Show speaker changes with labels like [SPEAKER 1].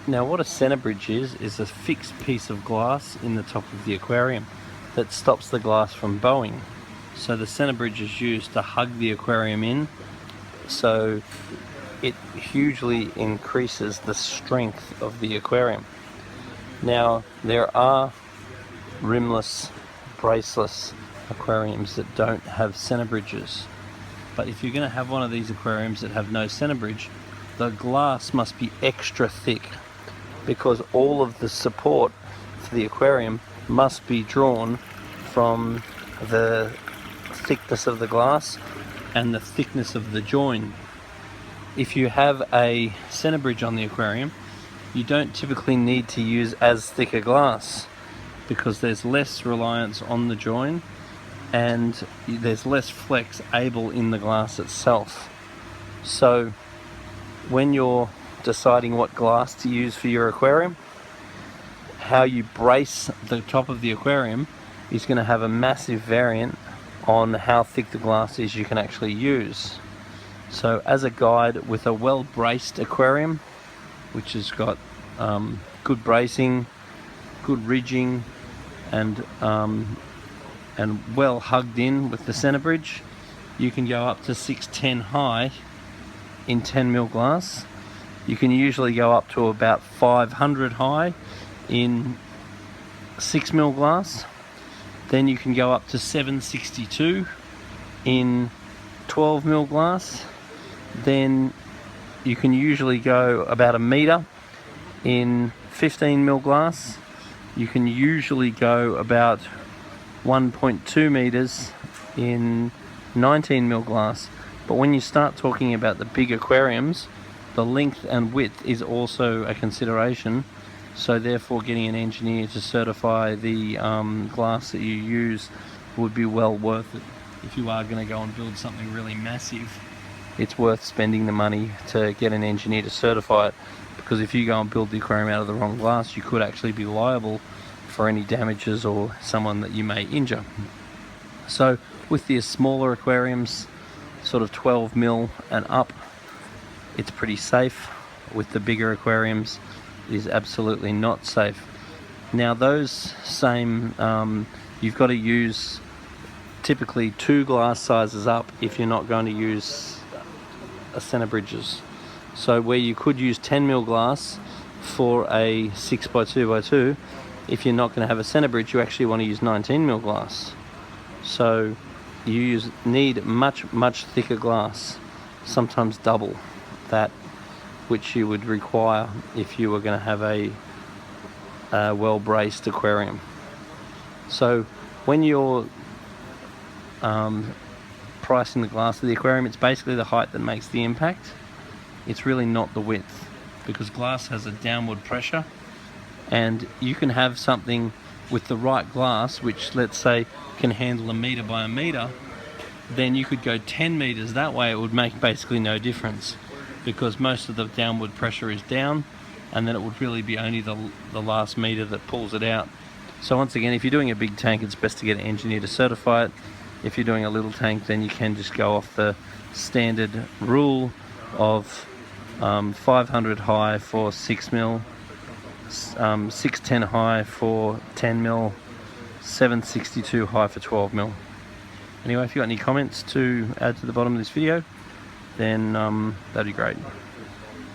[SPEAKER 1] Now what a center bridge is a fixed piece of glass in the top of the aquarium that stops the glass from bowing. So the center bridge is used to hug the aquarium in, so it hugely increases the strength of the aquarium. Now there are rimless, braceless aquariums that don't have center bridges, but if you're going to have one of these aquariums that have no center bridge, the glass must be extra thick, because all of the support for the aquarium must be drawn from the thickness of the glass and the thickness of the join. If you have a center bridge on the aquarium, you don't typically need to use as thick a glass, because there's less reliance on the join and there's less flex able in the glass itself. So when you're deciding what glass to use for your aquarium, how you brace the top of the aquarium is going to have a massive variant on how thick the glass is you can actually use. So as a guide, with a well braced aquarium, which has got good bracing, good ridging, and well hugged in with the center bridge, you can go up to 610 high in 10mm glass. You can usually go up to about 500 high in 6mm glass. Then you can go up to 762 in 12mm glass. Then you can usually go about a meter in 15mm glass. You can usually go about 1.2 meters in 19mm glass. But when you start talking about the big aquariums, the length and width is also a consideration. So therefore getting an engineer to certify the glass that you use would be well worth it. If you are going to go and build something really massive, it's worth spending the money to get an engineer to certify it, because if you go and build the aquarium out of the wrong glass, you could actually be liable for any damages or someone that you may injure. So with the smaller aquariums, sort of 12mm and up, it's pretty safe. With the bigger aquariums, it is absolutely not safe. Now those same, you've got to use typically 2 glass sizes up if you're not going to use center bridges. So where you could use 10mm glass for a 6x2x2, if you're not going to have a center bridge, you actually want to use 19mm glass. So you need much thicker glass, sometimes double that which you would require if you were going to have a well braced aquarium. So when you're pricing the glass of the aquarium, it's basically the height that makes the impact. It's really not the width, because glass has a downward pressure, and you can have something with the right glass, which let's say can handle a meter by a meter, then you could go 10 meters. That way it would make basically no difference, because most of the downward pressure is down, and then it would really be only the last meter that pulls it out. So once again, if you're doing a big tank, it's best to get an engineer to certify it. If you're doing a little tank, then you can just go off the standard rule of 500 high for 6mm, 610 high for 10mm, 762 high for 12mm. Anyway, if you've got any comments to add to the bottom of this video, then that'd be great.